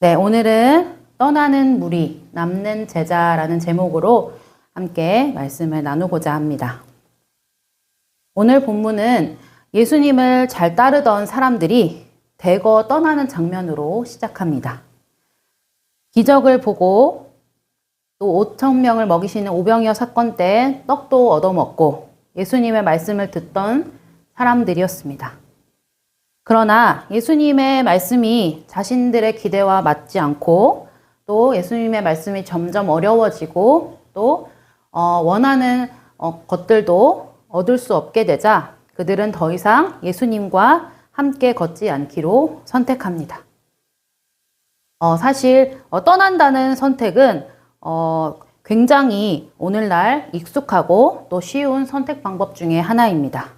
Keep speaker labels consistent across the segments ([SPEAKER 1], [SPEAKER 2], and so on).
[SPEAKER 1] 네, 오늘은 떠나는 무리, 남는 제자라는 제목으로 함께 말씀을 나누고자 합니다. 오늘 본문은 예수님을 잘 따르던 사람들이 대거 떠나는 장면으로 시작합니다. 기적을 보고 또 5,000명을 먹이시는 오병이어 사건 때 떡도 얻어먹고 예수님의 말씀을 듣던 사람들이었습니다. 그러나 예수님의 말씀이 자신들의 기대와 맞지 않고 또 예수님의 말씀이 점점 어려워지고 또 원하는 것들도 얻을 수 없게 되자 그들은 더 이상 예수님과 함께 걷지 않기로 선택합니다. 사실 떠난다는 선택은 굉장히 오늘날 익숙하고 또 쉬운 선택 방법 중에 하나입니다.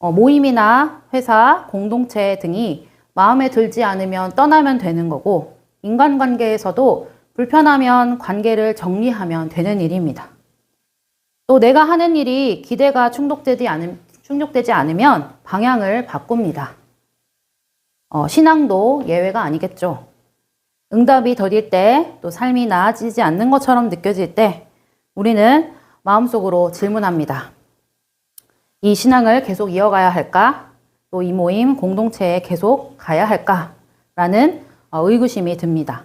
[SPEAKER 1] 모임이나 회사, 공동체 등이 마음에 들지 않으면 떠나면 되는 거고 인간관계에서도 불편하면 관계를 정리하면 되는 일입니다. 또 내가 하는 일이 기대가 충족되지 않으면 방향을 바꿉니다. 신앙도 예외가 아니겠죠. 응답이 더딜 때, 또 삶이 나아지지 않는 것처럼 느껴질 때 우리는 마음속으로 질문합니다. 이 신앙을 계속 이어가야 할까? 또 이 모임, 공동체에 계속 가야 할까? 라는 의구심이 듭니다.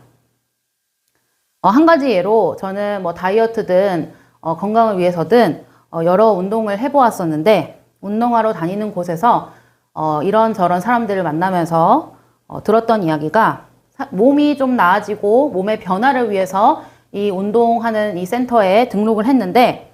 [SPEAKER 1] 한 가지 예로 저는 다이어트든 건강을 위해서든 여러 운동을 해보았었는데 운동하러 다니는 곳에서 이런저런 사람들을 만나면서 들었던 이야기가 몸이 좀 나아지고 몸의 변화를 위해서 이 운동하는 이 센터에 등록을 했는데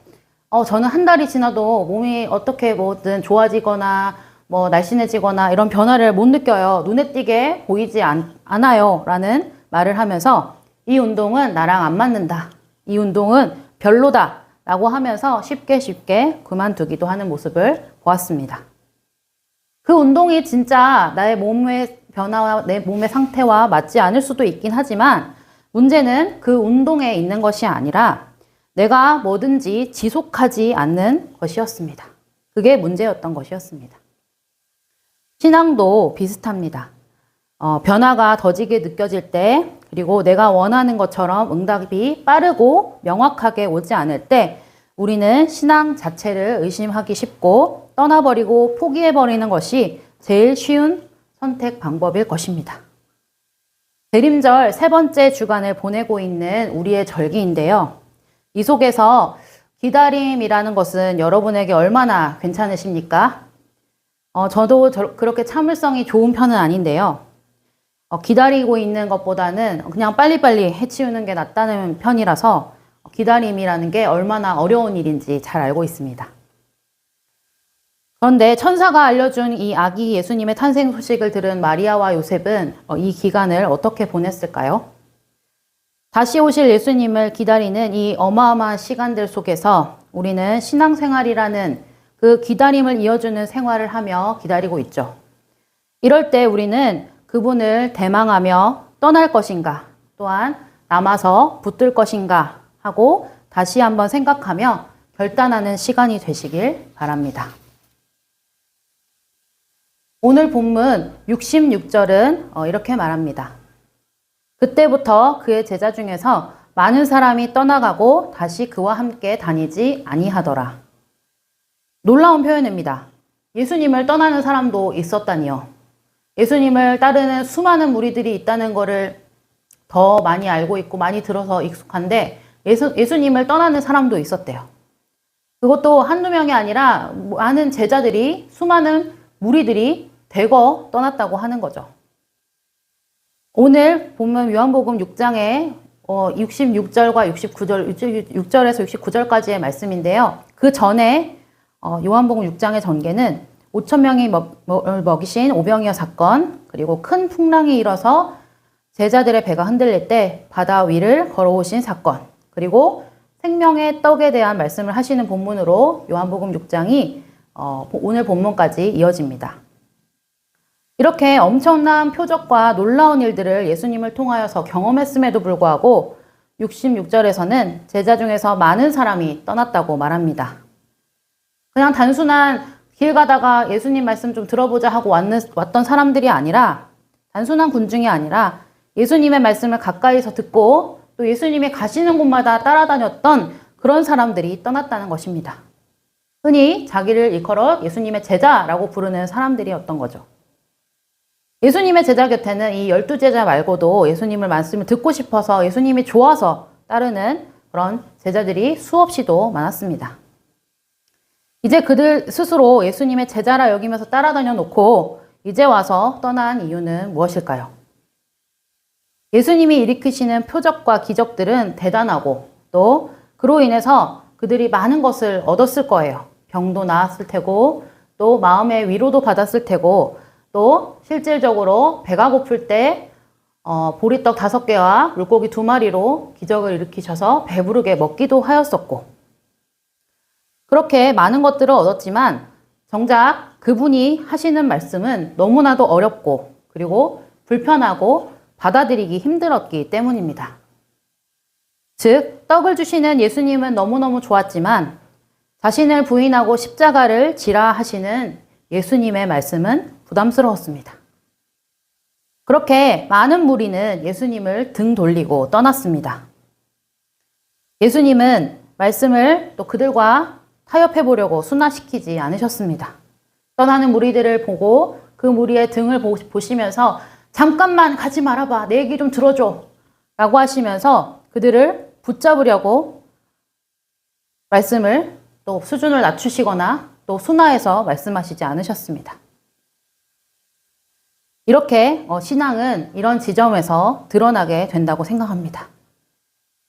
[SPEAKER 1] 저는 한 달이 지나도 몸이 어떻게 뭐든 좋아지거나 날씬해지거나 이런 변화를 못 느껴요. 눈에 띄게 보이지 않아요. 라는 말을 하면서 이 운동은 나랑 안 맞는다. 이 운동은 별로다. 라고 하면서 쉽게 그만두기도 하는 모습을 보았습니다. 그 운동이 진짜 나의 몸의 변화와 내 몸의 상태와 맞지 않을 수도 있긴 하지만 문제는 그 운동에 있는 것이 아니라 내가 뭐든지 지속하지 않는 것이었습니다. 그게 문제였던 것이었습니다. 신앙도 비슷합니다. 변화가 더디게 느껴질 때 그리고 내가 원하는 것처럼 응답이 빠르고 명확하게 오지 않을 때 우리는 신앙 자체를 의심하기 쉽고 떠나버리고 포기해버리는 것이 제일 쉬운 선택 방법일 것입니다. 대림절 세 번째 주간을 보내고 있는 우리의 절기인데요. 이 속에서 기다림이라는 것은 여러분에게 얼마나 괜찮으십니까? 저도 그렇게 참을성이 좋은 편은 아닌데요. 기다리고 있는 것보다는 그냥 빨리빨리 해치우는 게 낫다는 편이라서 기다림이라는 게 얼마나 어려운 일인지 잘 알고 있습니다. 그런데 천사가 알려준 이 아기 예수님의 탄생 소식을 들은 마리아와 요셉은 이 기간을 어떻게 보냈을까요? 다시 오실 예수님을 기다리는 이 어마어마한 시간들 속에서 우리는 신앙생활이라는 그 기다림을 이어주는 생활을 하며 기다리고 있죠. 이럴 때 우리는 그분을 대망하며 떠날 것인가, 또한 남아서 붙들 것인가 하고 다시 한번 생각하며 결단하는 시간이 되시길 바랍니다. 오늘 본문 66절은 이렇게 말합니다. 그때부터 그의 제자 중에서 많은 사람이 떠나가고 다시 그와 함께 다니지 아니하더라. 놀라운 표현입니다. 예수님을 떠나는 사람도 있었다니요. 예수님을 따르는 수많은 무리들이 있다는 것을 더 많이 알고 있고 많이 들어서 익숙한데 예수님을 떠나는 사람도 있었대요. 그것도 한두 명이 아니라 많은 제자들이 수많은 무리들이 대거 떠났다고 하는 거죠. 오늘 보면 요한복음 6장에 66절과 69절, 6절에서 69절까지의 말씀인데요. 그 전에 요한복음 6장의 전개는 5,000명이 먹이신 오병이어 사건, 그리고 큰 풍랑이 일어서 제자들의 배가 흔들릴 때 바다 위를 걸어오신 사건, 그리고 생명의 떡에 대한 말씀을 하시는 본문으로 요한복음 6장이 오늘 본문까지 이어집니다. 이렇게 엄청난 표적과 놀라운 일들을 예수님을 통하여서 경험했음에도 불구하고 66절에서는 제자 중에서 많은 사람이 떠났다고 말합니다. 그냥 단순한 길 가다가 예수님 말씀 좀 들어보자 하고 왔던 사람들이 아니라 단순한 군중이 아니라 예수님의 말씀을 가까이서 듣고 또 예수님이 가시는 곳마다 따라다녔던 그런 사람들이 떠났다는 것입니다. 흔히 자기를 일컬어 예수님의 제자라고 부르는 사람들이었던 거죠. 예수님의 제자 곁에는 이 12제자 말고도 예수님의 말씀을 듣고 싶어서 예수님이 좋아서 따르는 그런 제자들이 수없이도 많았습니다. 이제 그들 스스로 예수님의 제자라 여기면서 따라다녀 놓고 이제 와서 떠난 이유는 무엇일까요? 예수님이 일으키시는 표적과 기적들은 대단하고 또 그로 인해서 그들이 많은 것을 얻었을 거예요. 병도 나았을 테고 또 마음의 위로도 받았을 테고 또 실질적으로 배가 고플 때 보리떡 5개와 물고기 2마리로 기적을 일으키셔서 배부르게 먹기도 하였었고 그렇게 많은 것들을 얻었지만 정작 그분이 하시는 말씀은 너무나도 어렵고 그리고 불편하고 받아들이기 힘들었기 때문입니다. 즉, 떡을 주시는 예수님은 너무너무 좋았지만 자신을 부인하고 십자가를 지라 하시는 예수님의 말씀은 부담스러웠습니다. 그렇게 많은 무리는 예수님을 등 돌리고 떠났습니다. 예수님은 말씀을 또 그들과 타협해 보려고 순화시키지 않으셨습니다. 떠나는 무리들을 보고 그 무리의 등을 보시면서 잠깐만 가지 말아봐. 내 얘기 좀 들어줘. 라고 하시면서 그들을 붙잡으려고 말씀을 또 수준을 낮추시거나 또 순화해서 말씀하시지 않으셨습니다. 이렇게 신앙은 이런 지점에서 드러나게 된다고 생각합니다.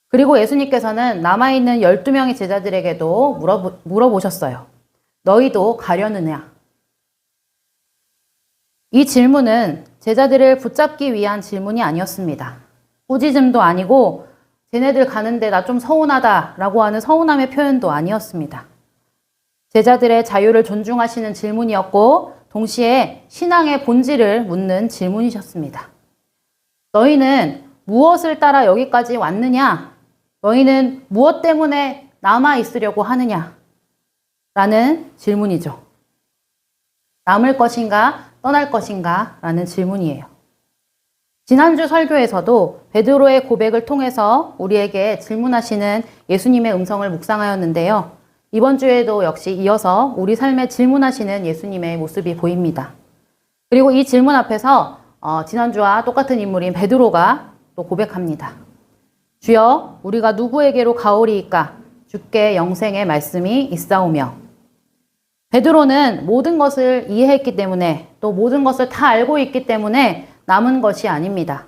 [SPEAKER 1] 그리고 예수님께서는 남아있는 12명의 제자들에게도 물어보셨어요. 너희도 가려느냐? 이 질문은 제자들을 붙잡기 위한 질문이 아니었습니다. 꾸짖음도 아니고 쟤네들 가는데 나 좀 서운하다 라고 하는 서운함의 표현도 아니었습니다. 제자들의 자유를 존중하시는 질문이었고 동시에 신앙의 본질을 묻는 질문이셨습니다. 너희는 무엇을 따라 여기까지 왔느냐? 너희는 무엇 때문에 남아 있으려고 하느냐? 라는 질문이죠. 남을 것인가 떠날 것인가? 라는 질문이에요. 지난주 설교에서도 베드로의 고백을 통해서 우리에게 질문하시는 예수님의 음성을 묵상하였는데요. 이번 주에도 역시 이어서 우리 삶에 질문하시는 예수님의 모습이 보입니다. 그리고 이 질문 앞에서 지난주와 똑같은 인물인 베드로가 또 고백합니다. 주여, 우리가 누구에게로 가오리이까? 주께 영생의 말씀이 있사오며. 베드로는 모든 것을 이해했기 때문에 또 모든 것을 다 알고 있기 때문에 남은 것이 아닙니다.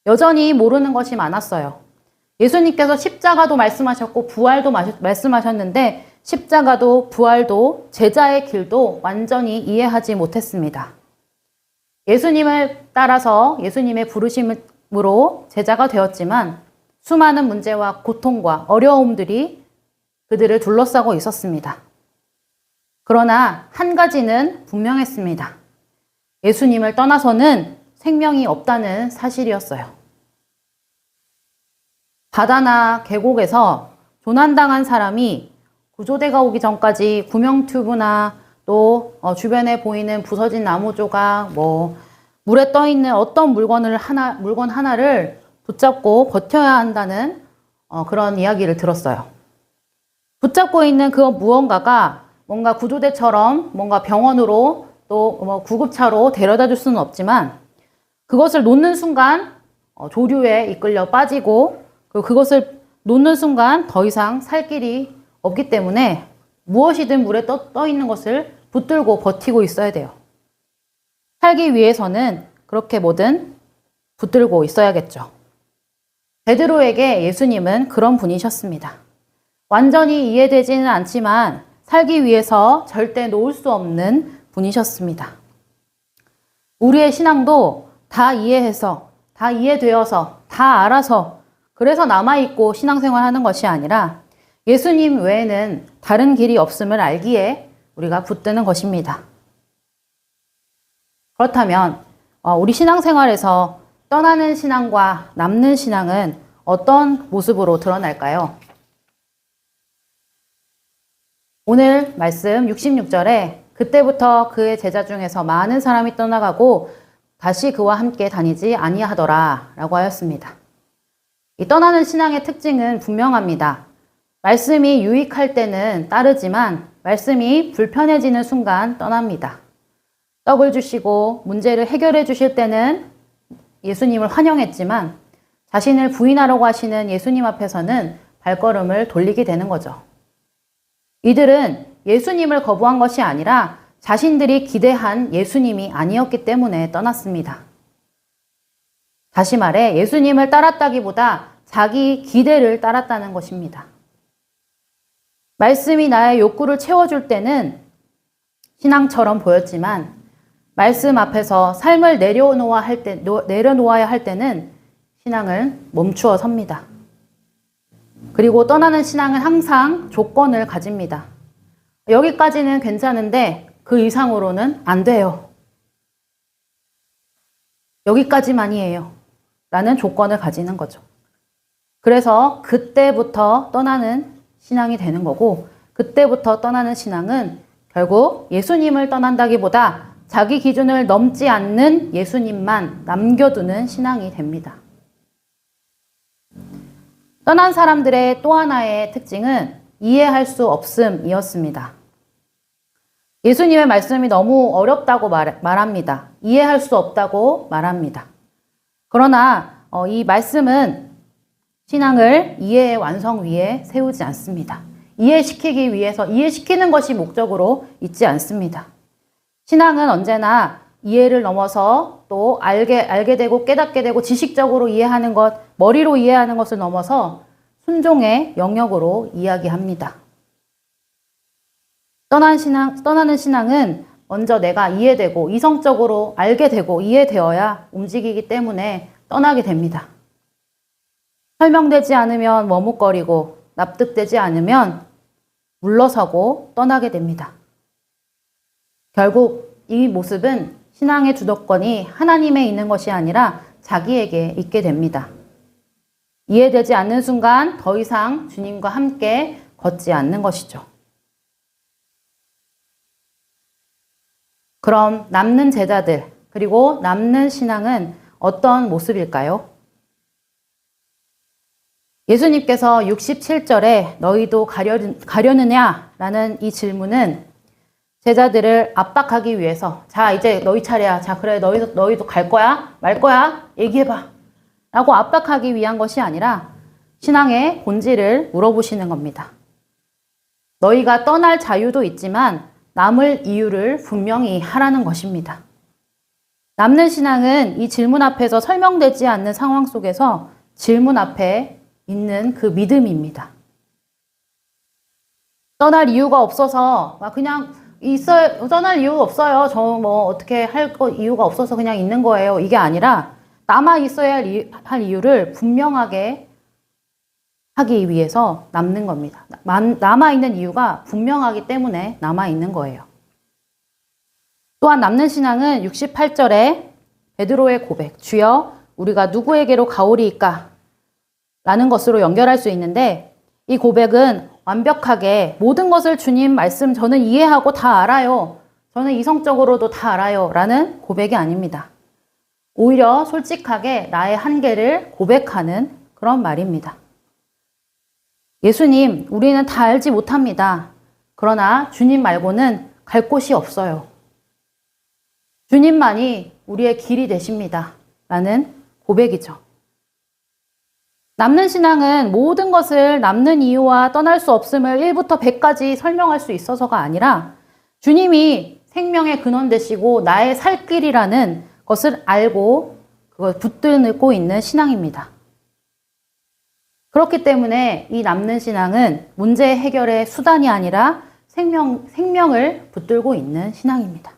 [SPEAKER 1] 여전히 모르는 것이 많았어요. 예수님께서 십자가도 말씀하셨고 부활도 말씀하셨는데 십자가도 부활도 제자의 길도 완전히 이해하지 못했습니다. 예수님을 따라서 예수님의 부르심으로 제자가 되었지만 수많은 문제와 고통과 어려움들이 그들을 둘러싸고 있었습니다. 그러나 한 가지는 분명했습니다. 예수님을 떠나서는 생명이 없다는 사실이었어요. 바다나 계곡에서 조난당한 사람이 구조대가 오기 전까지 구명튜브나 또 주변에 보이는 부서진 나무 조각, 물에 떠 있는 어떤 물건 하나를 붙잡고 버텨야 한다는 그런 이야기를 들었어요. 붙잡고 있는 그 무언가가 뭔가 구조대처럼 뭔가 병원으로 또 구급차로 데려다 줄 수는 없지만 그것을 놓는 순간 조류에 이끌려 빠지고 그것을 놓는 순간 더 이상 살 길이 없기 때문에 무엇이든 물에 떠 있는 것을 붙들고 버티고 있어야 돼요. 살기 위해서는 그렇게 뭐든 붙들고 있어야겠죠. 베드로에게 예수님은 그런 분이셨습니다. 완전히 이해되지는 않지만 살기 위해서 절대 놓을 수 없는 분이셨습니다. 우리의 신앙도 다 이해해서, 다 이해되어서, 다 알아서 그래서 남아있고 신앙생활하는 것이 아니라 예수님 외에는 다른 길이 없음을 알기에 우리가 붙드는 것입니다. 그렇다면 우리 신앙생활에서 떠나는 신앙과 남는 신앙은 어떤 모습으로 드러날까요? 오늘 말씀 66절에 그때부터 그의 제자 중에서 많은 사람이 떠나가고 다시 그와 함께 다니지 아니하더라 라고 하였습니다. 이 떠나는 신앙의 특징은 분명합니다. 말씀이 유익할 때는 따르지만 말씀이 불편해지는 순간 떠납니다. 떡을 주시고 문제를 해결해 주실 때는 예수님을 환영했지만 자신을 부인하려고 하시는 예수님 앞에서는 발걸음을 돌리게 되는 거죠. 이들은 예수님을 거부한 것이 아니라 자신들이 기대한 예수님이 아니었기 때문에 떠났습니다. 다시 말해 예수님을 따랐다기보다 자기 기대를 따랐다는 것입니다. 말씀이 나의 욕구를 채워줄 때는 신앙처럼 보였지만 말씀 앞에서 삶을 내려놓아야 할 때는 신앙을 멈추어 섭니다. 그리고 떠나는 신앙은 항상 조건을 가집니다. 여기까지는 괜찮은데 그 이상으로는 안 돼요. 여기까지만이에요. 라는 조건을 가지는 거죠. 그래서 그때부터 떠나는 신앙이 되는 거고, 그때부터 떠나는 신앙은 결국 예수님을 떠난다기보다 자기 기준을 넘지 않는 예수님만 남겨두는 신앙이 됩니다. 떠난 사람들의 또 하나의 특징은 이해할 수 없음이었습니다. 예수님의 말씀이 너무 어렵다고 말합니다. 이해할 수 없다고 말합니다. 그러나 이 말씀은 신앙을 이해의 완성 위에 세우지 않습니다. 이해시키기 위해서 이해시키는 것이 목적으로 있지 않습니다. 신앙은 언제나 이해를 넘어서 또 알게 되고 깨닫게 되고 지식적으로 이해하는 것, 머리로 이해하는 것을 넘어서 순종의 영역으로 이야기합니다. 떠나는 신앙은 먼저 내가 이해되고 이성적으로 알게 되고 이해되어야 움직이기 때문에 떠나게 됩니다. 설명되지 않으면 머뭇거리고 납득되지 않으면 물러서고 떠나게 됩니다. 결국 이 모습은 신앙의 주도권이 하나님에 있는 것이 아니라 자기에게 있게 됩니다. 이해되지 않는 순간 더 이상 주님과 함께 걷지 않는 것이죠. 그럼 남는 제자들, 그리고 남는 신앙은 어떤 모습일까요? 예수님께서 67절에 너희도 가려느냐? 라는 이 질문은 제자들을 압박하기 위해서, 자, 이제 너희 차례야. 자, 그래, 너희도 갈 거야? 말 거야? 얘기해봐. 라고 압박하기 위한 것이 아니라 신앙의 본질을 물어보시는 겁니다. 너희가 떠날 자유도 있지만 남을 이유를 분명히 하라는 것입니다. 남는 신앙은 이 질문 앞에서 설명되지 않는 상황 속에서 질문 앞에 있는 그 믿음입니다. 떠날 이유가 없어서 그냥 떠날 이유가 없어요. 저 어떻게 할 이유가 없어서 그냥 있는 거예요. 이게 아니라 남아 있어야 할 이유를 분명하게 하기 위해서 남는 겁니다. 남아있는 이유가 분명하기 때문에 남아있는 거예요. 또한 남는 신앙은 68절에 베드로의 고백, 주여 우리가 누구에게로 가오리이까? 라는 것으로 연결할 수 있는데 이 고백은 완벽하게 모든 것을 주님 말씀 저는 이해하고 다 알아요. 저는 이성적으로도 다 알아요. 라는 고백이 아닙니다. 오히려 솔직하게 나의 한계를 고백하는 그런 말입니다. 예수님, 우리는 다 알지 못합니다. 그러나 주님 말고는 갈 곳이 없어요. 주님만이 우리의 길이 되십니다. 라는 고백이죠. 남는 신앙은 모든 것을 남는 이유와 떠날 수 없음을 1부터 100까지 설명할 수 있어서가 아니라 주님이 생명의 근원 되시고 나의 살 길이라는 것을 알고 그걸 붙들고 있는 신앙입니다. 그렇기 때문에 이 남는 신앙은 문제 해결의 수단이 아니라 생명을 붙들고 있는 신앙입니다.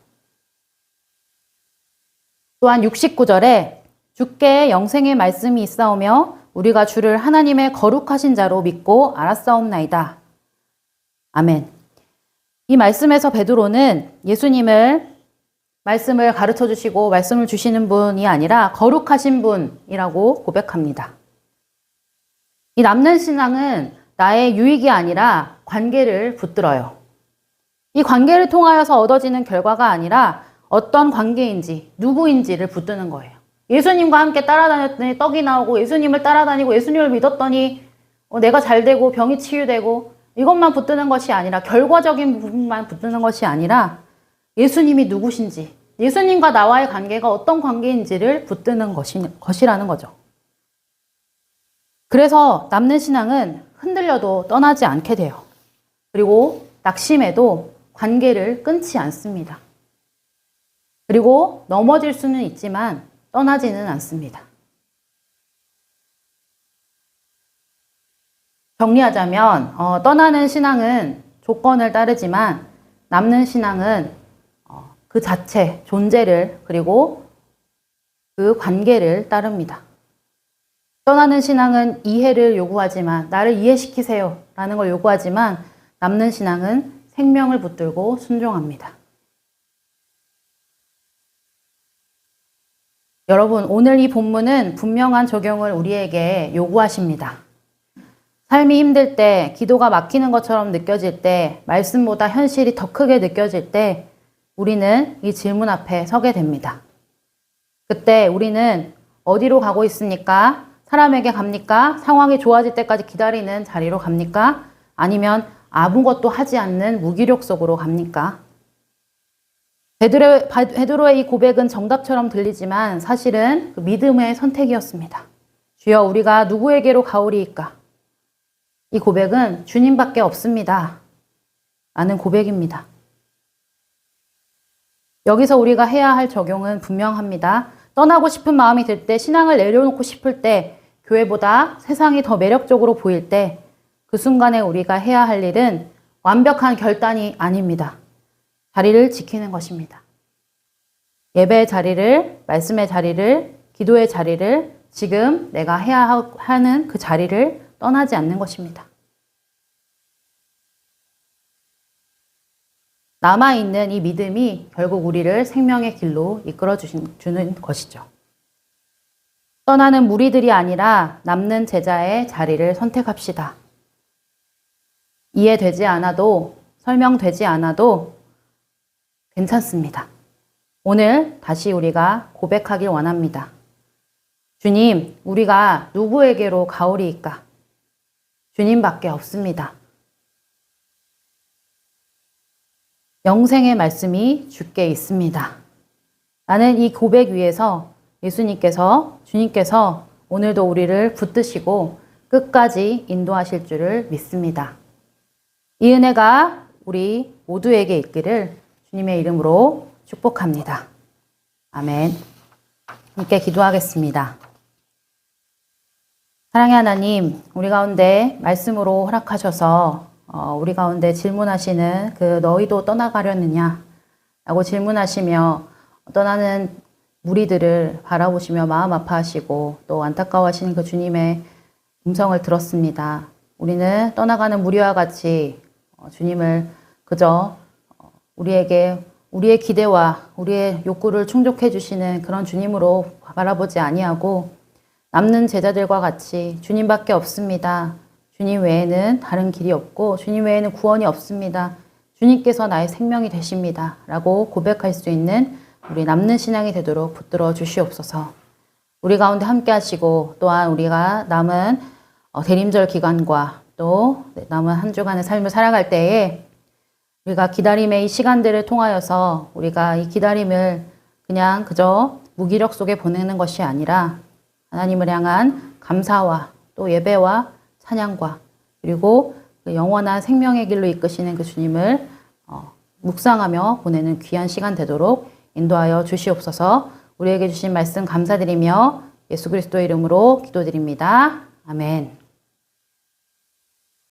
[SPEAKER 1] 또한 69절에 주께 영생의 말씀이 있사오며 우리가 주를 하나님의 거룩하신 자로 믿고 알았사옵나이다. 아멘. 이 말씀에서 베드로는 예수님을 말씀을 가르쳐 주시고 말씀을 주시는 분이 아니라 거룩하신 분이라고 고백합니다. 이 남는 신앙은 나의 유익이 아니라 관계를 붙들어요. 이 관계를 통하여서 얻어지는 결과가 아니라 어떤 관계인지, 누구인지를 붙드는 거예요. 예수님과 함께 따라다녔더니 떡이 나오고 예수님을 따라다니고 예수님을 믿었더니 내가 잘 되고 병이 치유되고 이것만 붙드는 것이 아니라 결과적인 부분만 붙드는 것이 아니라 예수님이 누구신지, 예수님과 나와의 관계가 어떤 관계인지를 붙드는 것이라는 거죠. 그래서 남는 신앙은 흔들려도 떠나지 않게 돼요. 그리고 낙심해도 관계를 끊지 않습니다. 그리고 넘어질 수는 있지만 떠나지는 않습니다. 정리하자면 떠나는 신앙은 조건을 따르지만 남는 신앙은 그 자체, 존재를 그리고 그 관계를 따릅니다. 떠나는 신앙은 이해를 요구하지만 나를 이해시키세요 라는 걸 요구하지만 남는 신앙은 생명을 붙들고 순종합니다. 여러분, 오늘 이 본문은 분명한 적용을 우리에게 요구하십니다. 삶이 힘들 때, 기도가 막히는 것처럼 느껴질 때, 말씀보다 현실이 더 크게 느껴질 때 우리는 이 질문 앞에 서게 됩니다. 그때 우리는 어디로 가고 있습니까? 사람에게 갑니까? 상황이 좋아질 때까지 기다리는 자리로 갑니까? 아니면 아무것도 하지 않는 무기력 속으로 갑니까? 베드로의 이 고백은 정답처럼 들리지만 사실은 그 믿음의 선택이었습니다. 주여, 우리가 누구에게로 가오리이까? 이 고백은 주님밖에 없습니다. 라는 고백입니다. 여기서 우리가 해야 할 적용은 분명합니다. 떠나고 싶은 마음이 들 때, 신앙을 내려놓고 싶을 때, 교회보다 세상이 더 매력적으로 보일 때, 그 순간에 우리가 해야 할 일은 완벽한 결단이 아닙니다. 자리를 지키는 것입니다. 예배의 자리를, 말씀의 자리를, 기도의 자리를, 지금 내가 해야 하는 그 자리를 떠나지 않는 것입니다. 남아있는 이 믿음이 결국 우리를 생명의 길로 이끌어 주는 것이죠. 떠나는 무리들이 아니라 남는 제자의 자리를 선택합시다. 이해되지 않아도, 설명되지 않아도 괜찮습니다. 오늘 다시 우리가 고백하길 원합니다. 주님, 우리가 누구에게로 가오리이까? 주님밖에 없습니다. 영생의 말씀이 주께 있습니다. 나는 이 고백 위에서 주님께서 오늘도 우리를 붙드시고 끝까지 인도하실 줄을 믿습니다. 이 은혜가 우리 모두에게 있기를 주님의 이름으로 축복합니다. 아멘. 함께 기도하겠습니다. 사랑의 하나님, 우리 가운데 말씀으로 허락하셔서 우리 가운데 질문하시는 그 너희도 떠나가려느냐 라고 질문하시며 떠나는 무리들을 바라보시며 마음 아파하시고 또 안타까워하시는 그 주님의 음성을 들었습니다. 우리는 떠나가는 무리와 같이 주님을 그저 우리의 기대와 우리의 욕구를 충족해 주시는 그런 주님으로 바라보지 아니하고 남는 제자들과 같이 주님밖에 없습니다. 주님 외에는 다른 길이 없고 주님 외에는 구원이 없습니다. 주님께서 나의 생명이 되십니다. 라고 고백할 수 있는 우리 남는 신앙이 되도록 붙들어 주시옵소서. 우리 가운데 함께 하시고 또한 우리가 남은 대림절 기간과 또 남은 한 주간의 삶을 살아갈 때에 우리가 기다림의 이 시간들을 통하여서 우리가 이 기다림을 그냥 그저 무기력 속에 보내는 것이 아니라 하나님을 향한 감사와 또 예배와 찬양과 그리고 그 영원한 생명의 길로 이끄시는 그 주님을 묵상하며 보내는 귀한 시간 되도록 인도하여 주시옵소서. 우리에게 주신 말씀 감사드리며 예수 그리스도의 이름으로 기도드립니다. 아멘.